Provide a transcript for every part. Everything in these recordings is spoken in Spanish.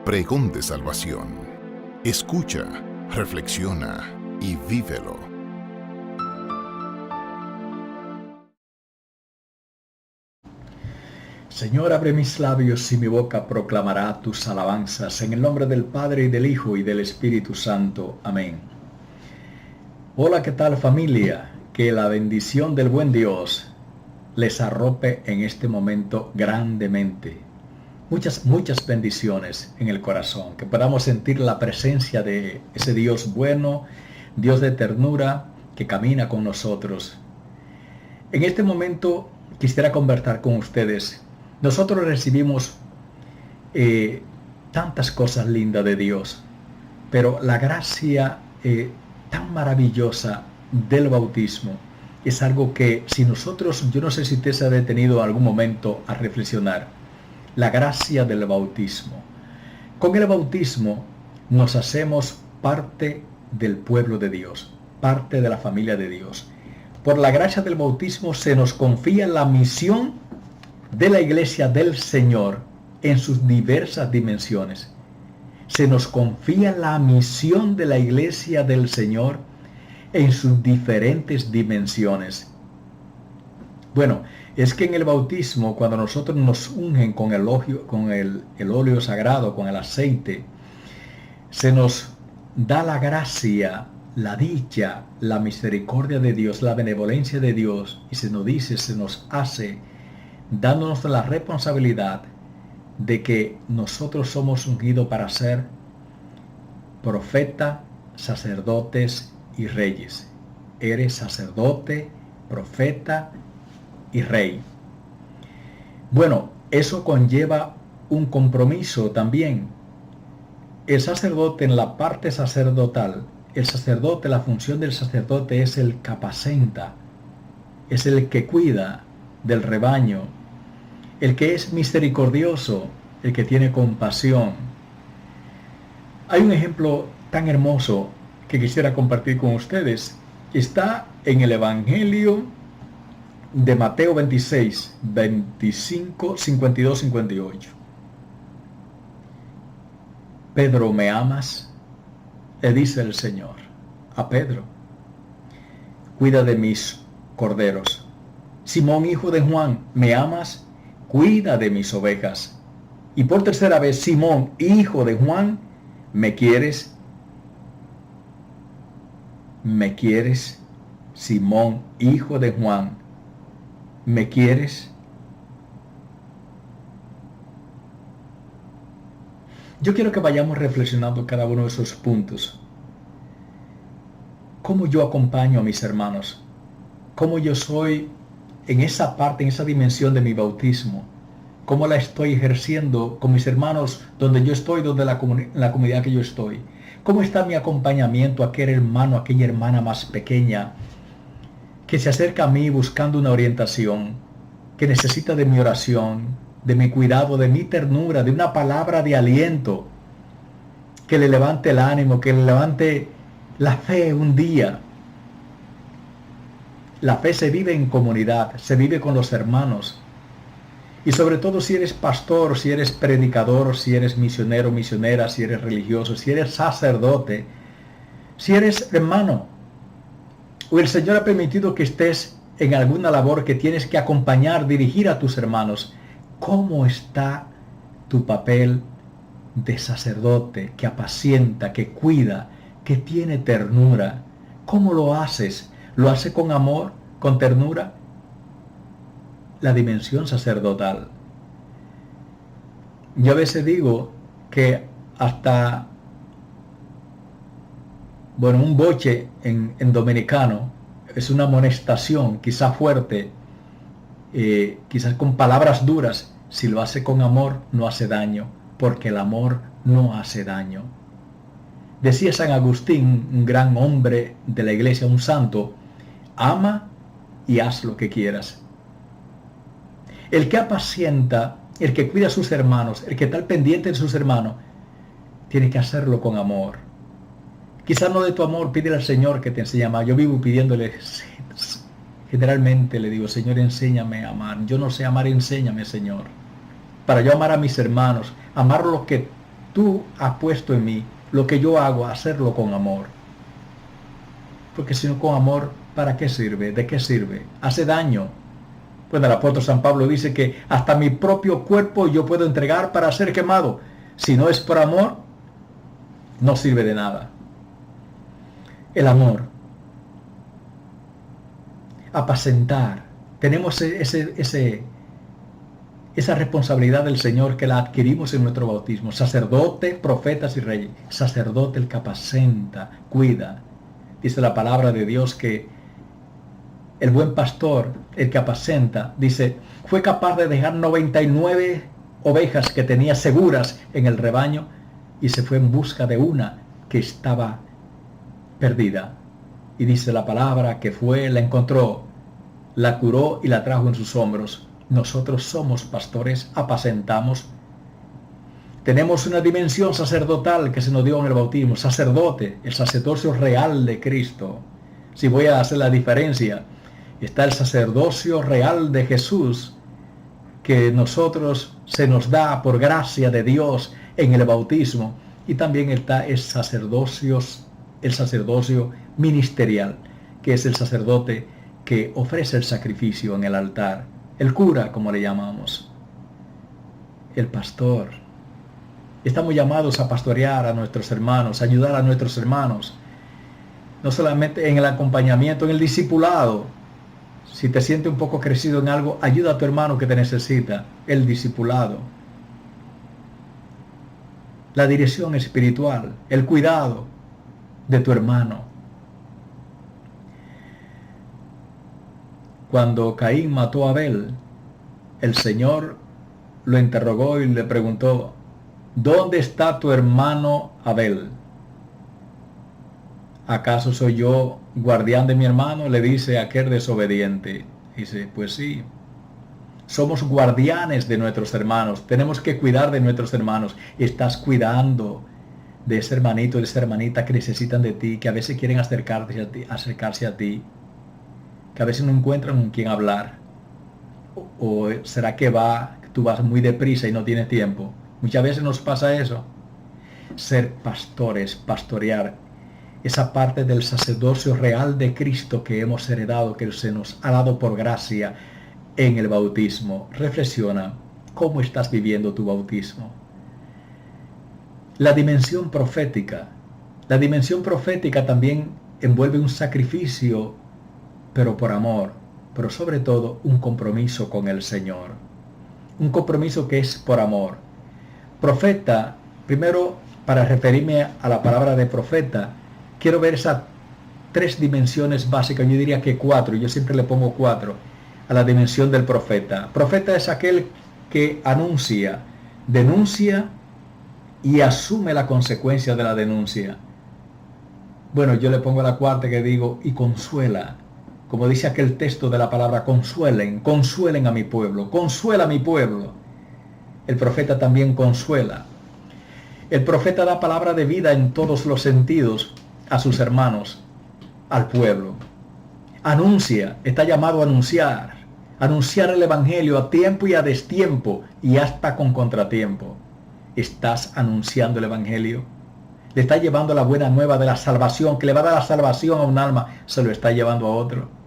Pregón de salvación. Escucha, reflexiona y vívelo. Señor, abre mis labios y mi boca proclamará tus alabanzas, en el nombre del Padre, y del Hijo, y del Espíritu Santo. Amén. Hola, ¿qué tal, familia? Que la bendición del buen Dios les arrope en este momento grandemente. Muchas bendiciones en el corazón, que podamos sentir la presencia de ese Dios bueno, Dios de ternura, que camina con nosotros. En este momento quisiera conversar con ustedes. Nosotros recibimos tantas cosas lindas de Dios, pero la gracia tan maravillosa del bautismo es algo que si nosotros, yo no sé si usted se ha detenido en algún momento a reflexionar, la gracia del bautismo. Con el bautismo nos hacemos parte del pueblo de Dios, parte de la familia de Dios. Por la gracia del bautismo se nos confía la misión de la iglesia del Señor en sus diversas dimensiones. Se nos confía la misión de la iglesia del Señor en sus diferentes dimensiones. Bueno, es que en el bautismo, cuando nosotros nos ungen con el óleo sagrado, con el aceite, se nos da la gracia, la dicha, la misericordia de Dios, la benevolencia de Dios, y se nos hace, dándonos la responsabilidad de que nosotros somos ungidos para ser profeta, sacerdotes y reyes. Eres sacerdote, profeta y rey. Bueno, eso conlleva un compromiso también. El sacerdote, en la parte sacerdotal, la función del sacerdote es el que apacenta, es el que cuida del rebaño, el que es misericordioso, el que tiene compasión. Hay un ejemplo tan hermoso que quisiera compartir con ustedes. Está en el Evangelio de Mateo 26, 25, 52, 58. Pedro, ¿me amas? Le dice el Señor a Pedro. Cuida de mis corderos. Simón, hijo de Juan, ¿me amas? Cuida de mis ovejas. Y por tercera vez, Simón, hijo de Juan, ¿me quieres? ¿Me quieres? Simón, hijo de Juan, ¿me quieres? Yo quiero que vayamos reflexionando cada uno de esos puntos. ¿Cómo yo acompaño a mis hermanos? ¿Cómo yo soy en esa parte, en esa dimensión de mi bautismo? ¿Cómo la estoy ejerciendo con mis hermanos donde yo estoy, donde la comunidad que yo estoy? ¿Cómo está mi acompañamiento a aquel hermano, a aquella hermana más pequeña que se acerca a mí buscando una orientación, que necesita de mi oración, de mi cuidado, de mi ternura, de una palabra de aliento, que le levante el ánimo, que le levante la fe un día? La fe se vive en comunidad, se vive con los hermanos. Y sobre todo si eres pastor, si eres predicador, si eres misionero, misionera, si eres religioso, si eres sacerdote, si eres hermano, o el Señor ha permitido que estés en alguna labor que tienes que acompañar, dirigir a tus hermanos. ¿Cómo está tu papel de sacerdote que apacienta, que cuida, que tiene ternura? ¿Cómo lo haces? ¿Lo haces con amor, con ternura? La dimensión sacerdotal. Yo a veces digo que hasta un boche en dominicano es una amonestación, quizás fuerte, quizás con palabras duras. Si lo hace con amor, no hace daño, porque el amor no hace daño. Decía San Agustín, un gran hombre de la iglesia, un santo: ama y haz lo que quieras. El que apacienta, el que cuida a sus hermanos, el que está al pendiente de sus hermanos, tiene que hacerlo con amor. Quizás no de tu amor, pídele al Señor que te enseñe a amar. Yo vivo pidiéndole, generalmente le digo: Señor, enséñame a amar. Yo no sé amar, enséñame, Señor. Para yo amar a mis hermanos, amar lo que tú has puesto en mí, lo que yo hago, hacerlo con amor. Porque si no con amor, ¿para qué sirve? ¿De qué sirve? Hace daño. Pues el apóstol San Pablo dice que hasta mi propio cuerpo yo puedo entregar para ser quemado. Si no es por amor, no sirve de nada. El amor. Apacentar. Tenemos esa responsabilidad del Señor que la adquirimos en nuestro bautismo. Sacerdote, profetas y reyes. Sacerdote el que apacenta, cuida. Dice la palabra de Dios que el buen pastor, el que apacenta, dice, fue capaz de dejar 99 ovejas que tenía seguras en el rebaño y se fue en busca de una que estaba perdida. Y dice la palabra que fue, la encontró, la curó y la trajo en sus hombros. Nosotros somos pastores, apacentamos. Tenemos una dimensión sacerdotal que se nos dio en el bautismo. Sacerdote, el sacerdocio real de Cristo. Si voy a hacer la diferencia, está el sacerdocio real de Jesús, que nosotros se nos da por gracia de Dios en el bautismo. Y también está el sacerdocio ministerial, que es el sacerdote que ofrece el sacrificio en el altar. El cura, como le llamamos. El pastor. Estamos llamados a pastorear a nuestros hermanos, a ayudar a nuestros hermanos. No solamente en el acompañamiento, en el discipulado. Si te sientes un poco crecido en algo, ayuda a tu hermano que te necesita. El discipulado. La dirección espiritual, el cuidado de tu hermano. Cuando Caín mató a Abel, el Señor lo interrogó y le preguntó, ¿dónde está tu hermano Abel? ¿Acaso soy yo guardián de mi hermano? Le dice aquel desobediente. Dice, pues sí, somos guardianes de nuestros hermanos, tenemos que cuidar de nuestros hermanos. Estás cuidando de ese hermanito, de esa hermanita que necesitan de ti, que a veces quieren acercarse a ti, que a veces no encuentran con quién hablar. ¿O será que tú vas muy deprisa y no tienes tiempo? Muchas veces nos pasa eso. Ser pastores, pastorear, esa parte del sacerdocio real de Cristo que hemos heredado, que se nos ha dado por gracia en el bautismo. Reflexiona, ¿cómo estás viviendo tu bautismo? La dimensión profética. La dimensión profética también envuelve un sacrificio, pero por amor, pero sobre todo un compromiso con el Señor. Un compromiso que es por amor. Profeta, primero, para referirme a la palabra de profeta, quiero ver esas 3 dimensiones básicas, yo diría que 4, yo siempre le pongo 4, a la dimensión del profeta. Profeta es aquel que anuncia, denuncia y asume la consecuencia de la denuncia. Bueno, yo le pongo la 4 que digo, y consuela. Como dice aquel texto de la palabra, consuelen a mi pueblo, consuela a mi pueblo. El profeta también consuela. El profeta da palabra de vida en todos los sentidos a sus hermanos, al pueblo. Anuncia, está llamado a anunciar el evangelio a tiempo y a destiempo y hasta con contratiempo. ¿Estás anunciando el evangelio? ¿Le está llevando la buena nueva de la salvación, que le va a dar la salvación a un alma, se lo está llevando a otro?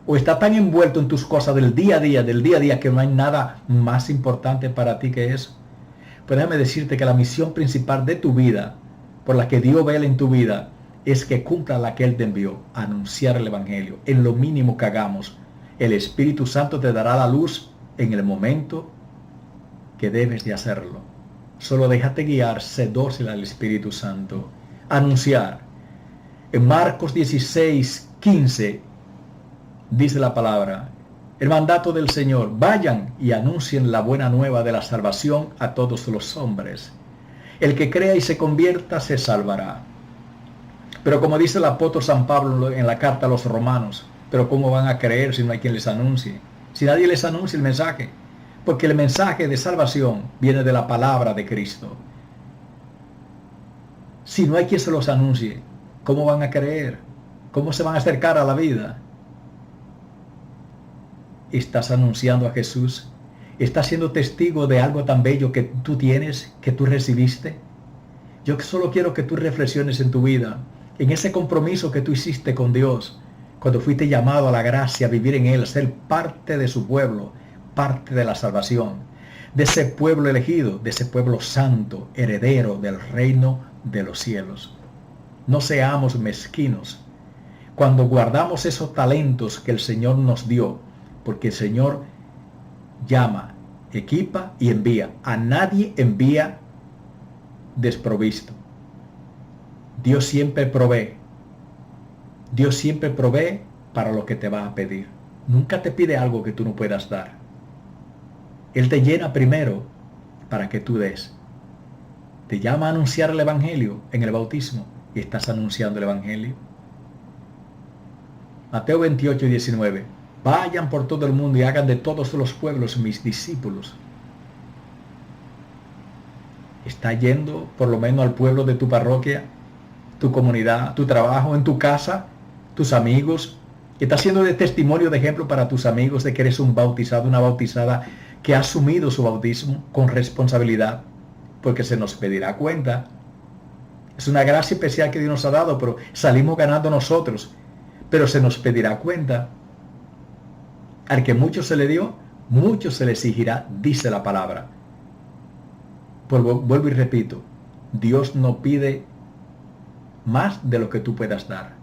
¿O está tan envuelto en tus cosas del día a día, que no hay nada más importante para ti que eso? Pues déjame decirte que la misión principal de tu vida, por la que Dios vela en tu vida, es que cumpla la que Él te envió, anunciar el evangelio. En lo mínimo que hagamos, el Espíritu Santo te dará la luz en el momento que debes de hacerlo. Solo déjate guiar, sé dócil al Espíritu Santo. Anunciar. En Marcos 16:15 dice la palabra, el mandato del Señor, vayan y anuncien la buena nueva de la salvación a todos los hombres. El que crea y se convierta se salvará. Pero como dice el apóstol San Pablo en la carta a los romanos, pero ¿cómo van a creer si no hay quien les anuncie? Si nadie les anuncia el mensaje. Porque el mensaje de salvación viene de la palabra de Cristo. Si no hay quien se los anuncie, ¿cómo van a creer? ¿Cómo se van a acercar a la vida? ¿Estás anunciando a Jesús? ¿Estás siendo testigo de algo tan bello que tú tienes, que tú recibiste? Yo solo quiero que tú reflexiones en tu vida, en ese compromiso que tú hiciste con Dios, cuando fuiste llamado a la gracia, a vivir en Él, a ser parte de su pueblo, parte de la salvación, de ese pueblo elegido, de ese pueblo santo, heredero del reino de los cielos. No seamos mezquinos cuando guardamos esos talentos que el Señor nos dio, porque el Señor llama, equipa y envía. A nadie envía desprovisto. Dios siempre provee. Dios siempre provee para lo que te va a pedir. Nunca te pide algo que tú no puedas dar. Él te llena primero para que tú des. Te llama a anunciar el Evangelio en el bautismo y estás anunciando el Evangelio. Mateo 28, 19. Vayan por todo el mundo y hagan de todos los pueblos mis discípulos. ¿Está yendo por lo menos al pueblo de tu parroquia, tu comunidad, tu trabajo, en tu casa, tus amigos? ¿Está siendo de testimonio, de ejemplo para tus amigos de que eres un bautizado, una bautizada que ha asumido su bautismo con responsabilidad? Porque se nos pedirá cuenta. Es una gracia especial que Dios nos ha dado, pero salimos ganando nosotros. Pero se nos pedirá cuenta. Al que mucho se le dio, mucho se le exigirá, dice la palabra. Vuelvo y repito, Dios no pide más de lo que tú puedas dar.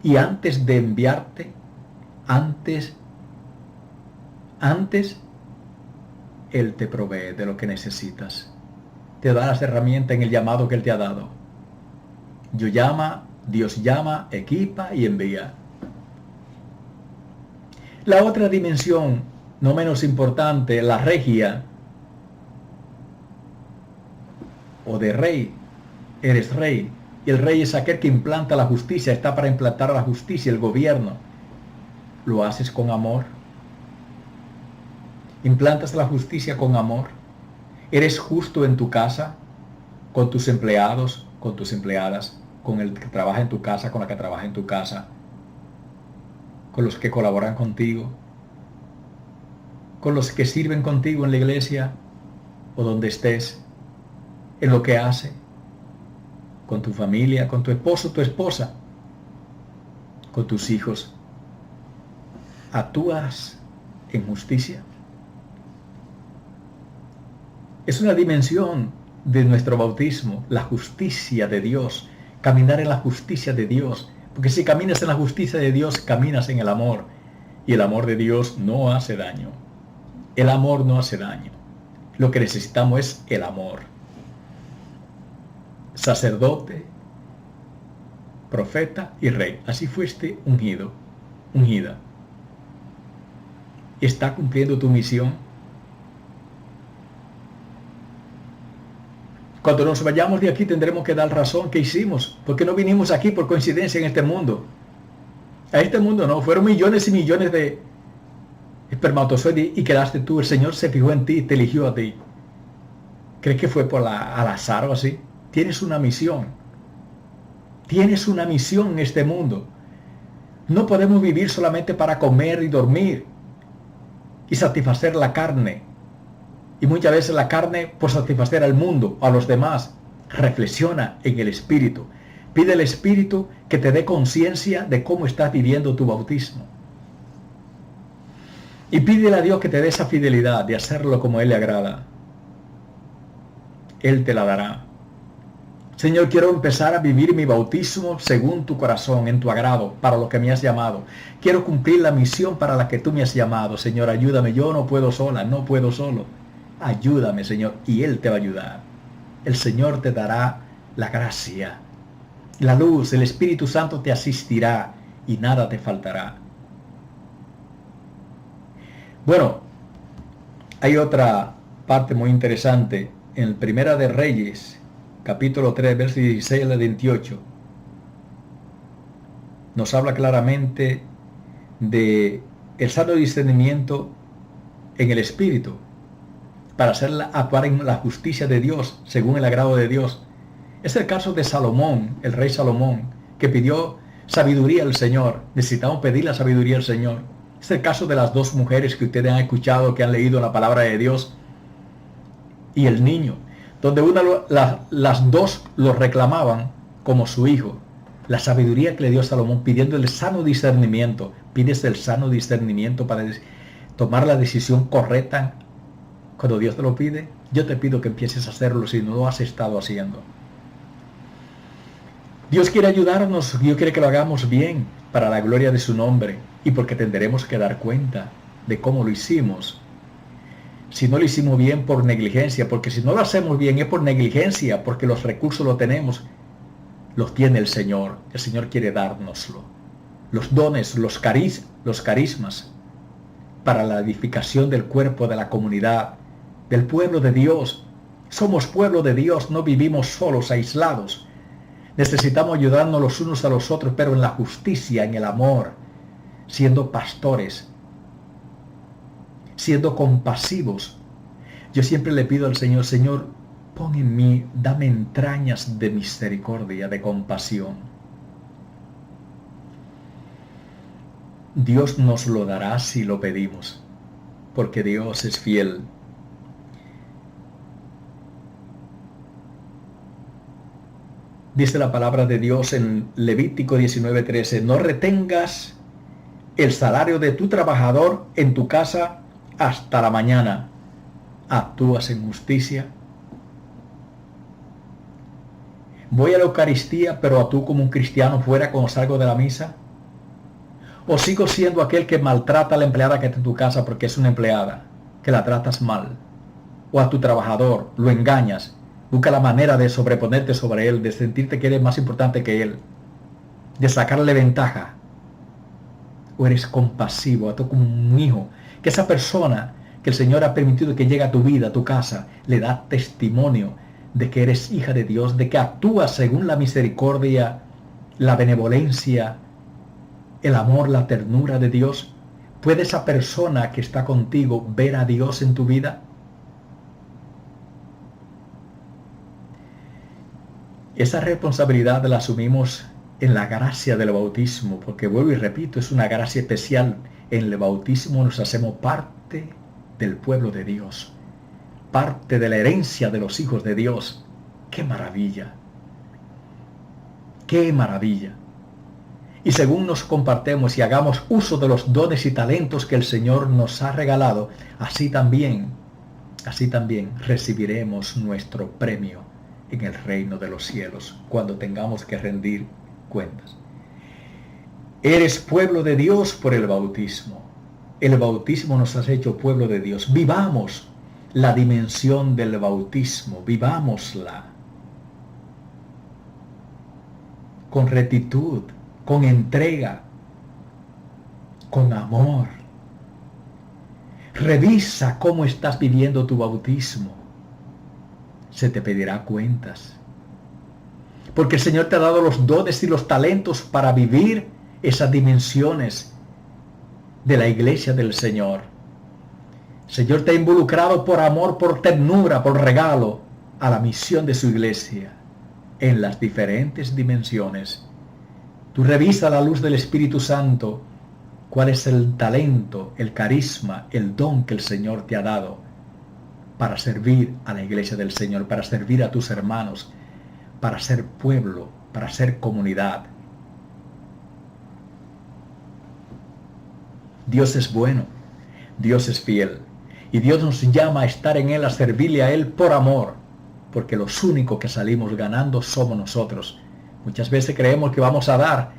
Y antes de enviarte, antes, Él te provee de lo que necesitas. Te da las herramientas en el llamado que Él te ha dado. Dios llama, equipa y envía. La otra dimensión, no menos importante, la regia, o de rey, eres rey. Y el rey es aquel que implanta la justicia, está para implantar la justicia, el gobierno. ¿Lo haces con amor? ¿Implantas la justicia con amor? ¿Eres justo en tu casa, con tus empleados, con tus empleadas, con el que trabaja en tu casa, con la que trabaja en tu casa, con los que colaboran contigo, con los que sirven contigo en la iglesia o donde estés, en lo que hace, con tu familia, con tu esposo, tu esposa, con tus hijos? ¿Actúas en justicia? Es una dimensión de nuestro bautismo, la justicia de Dios, caminar en la justicia de Dios. Porque si caminas en la justicia de Dios, caminas en el amor. Y el amor de Dios no hace daño. El amor no hace daño. Lo que necesitamos es el amor. Sacerdote, profeta y rey. Así fuiste ungido, ungida. ¿Está cumpliendo tu misión? Cuando nos vayamos de aquí tendremos que dar razón que hicimos, porque no vinimos aquí por coincidencia en este mundo. A este mundo no, fueron millones y millones de espermatozoides y quedaste tú. El Señor se fijó en ti, te eligió a ti. ¿Crees que fue al azar o así? Tienes una misión. Tienes una misión en este mundo. No podemos vivir solamente para comer y dormir y satisfacer la carne. Y muchas veces la carne por satisfacer al mundo, a los demás. Reflexiona en el Espíritu. Pide al Espíritu que te dé conciencia de cómo estás viviendo tu bautismo. Y pídele a Dios que te dé esa fidelidad de hacerlo como Él le agrada. Él te la dará. Señor, quiero empezar a vivir mi bautismo según tu corazón, en tu agrado, para lo que me has llamado. Quiero cumplir la misión para la que tú me has llamado. Señor, ayúdame. Yo no puedo sola, no puedo solo. Ayúdame, Señor, y Él te va a ayudar. El Señor te dará la gracia, la luz, el Espíritu Santo te asistirá y nada te faltará. Bueno, hay otra parte muy interesante en Primera de Reyes, capítulo 3, versos 16 al 28. Nos habla claramente de el sano discernimiento en el Espíritu, para actuar en la justicia de Dios, según el agrado de Dios. Es el caso de Salomón, el rey Salomón, que pidió sabiduría al Señor. Necesitamos pedir la sabiduría al Señor. Es el caso de las dos mujeres que ustedes han escuchado, que han leído la palabra de Dios. Y el niño. donde las dos lo reclamaban como su hijo. La sabiduría que le dio Salomón, pidiendo el sano discernimiento. Pides el sano discernimiento para tomar la decisión correcta cuando Dios te lo pide. Yo te pido que empieces a hacerlo si no lo has estado haciendo. Dios quiere ayudarnos, Dios quiere que lo hagamos bien para la gloria de su nombre y porque tendremos que dar cuenta de cómo lo hicimos. Si no lo hicimos bien por negligencia, porque si no lo hacemos bien es por negligencia, porque los recursos los tiene el Señor. El Señor quiere dárnoslo. Los dones, los carismas para la edificación del cuerpo, de la comunidad, del pueblo de Dios. Somos pueblo de Dios, no vivimos solos, aislados. Necesitamos ayudarnos los unos a los otros, pero en la justicia, en el amor, siendo pastores, siendo compasivos. Yo siempre le pido al Señor, Señor, pon en mí, dame entrañas de misericordia, de compasión. Dios nos lo dará si lo pedimos, porque Dios es fiel. Dice la palabra de Dios en Levítico 19:13, no retengas el salario de tu trabajador en tu casa hasta la mañana. ¿Actúas en justicia? ¿Voy a la Eucaristía pero actúo como un cristiano fuera cuando salgo de la misa? ¿O sigo siendo aquel que maltrata a la empleada que está en tu casa porque es una empleada, que la tratas mal? ¿O a tu trabajador lo engañas? Busca la manera de sobreponerte sobre él, de sentirte que eres más importante que él, de sacarle ventaja. ¿O eres compasivo, actúas como un hijo? Que esa persona que el Señor ha permitido que llegue a tu vida, a tu casa, le da testimonio de que eres hija de Dios, de que actúas según la misericordia, la benevolencia, el amor, la ternura de Dios. ¿Puede esa persona que está contigo ver a Dios en tu vida? Esa responsabilidad la asumimos en la gracia del bautismo, porque vuelvo y repito, es una gracia especial. En el bautismo nos hacemos parte del pueblo de Dios, parte de la herencia de los hijos de Dios. ¡Qué maravilla! ¡Qué maravilla! Y según nos compartemos y hagamos uso de los dones y talentos que el Señor nos ha regalado, así también recibiremos nuestro premio en el reino de los cielos, cuando tengamos que rendir cuentas. Eres pueblo de Dios por el bautismo. El bautismo nos ha hecho pueblo de Dios. Vivamos la dimensión del bautismo, vivámosla con rectitud, con entrega, con amor. Revisa cómo estás viviendo tu bautismo. Se te pedirá cuentas. Porque el Señor te ha dado los dones y los talentos para vivir esas dimensiones de la iglesia del Señor. El Señor te ha involucrado por amor, por ternura, por regalo a la misión de su iglesia en las diferentes dimensiones. Tú revisa a la luz del Espíritu Santo cuál es el talento, el carisma, el don que el Señor te ha dado para servir a la iglesia del Señor, para servir a tus hermanos, para ser pueblo, para ser comunidad. Dios es bueno, Dios es fiel, y Dios nos llama a estar en Él, a servirle a Él por amor, porque los únicos que salimos ganando somos nosotros. Muchas veces creemos que vamos a dar,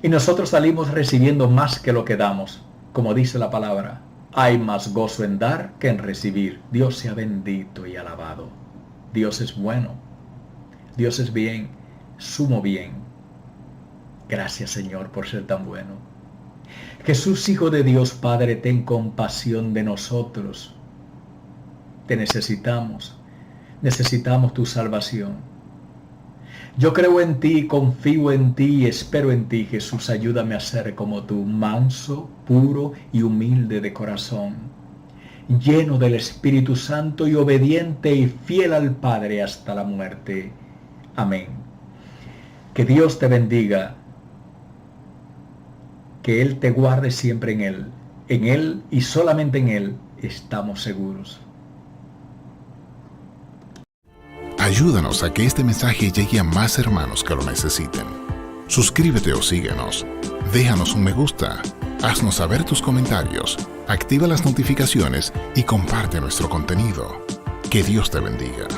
y nosotros salimos recibiendo más que lo que damos, como dice la palabra. Hay más gozo en dar que en recibir. Dios sea bendito y alabado. Dios es bueno. Dios es bien, sumo bien. Gracias, Señor, por ser tan bueno. Jesús, Hijo de Dios, Padre, ten compasión de nosotros. Te necesitamos. Necesitamos tu salvación. Yo creo en ti, confío en ti y espero en ti, Jesús. Ayúdame a ser como tú, manso, puro y humilde de corazón, lleno del Espíritu Santo y obediente y fiel al Padre hasta la muerte. Amén. Que Dios te bendiga, que Él te guarde siempre en Él. En Él y solamente en Él estamos seguros. Ayúdanos a que este mensaje llegue a más hermanos que lo necesiten. Suscríbete o síguenos. Déjanos un me gusta. Haznos saber tus comentarios. Activa las notificaciones y comparte nuestro contenido. Que Dios te bendiga.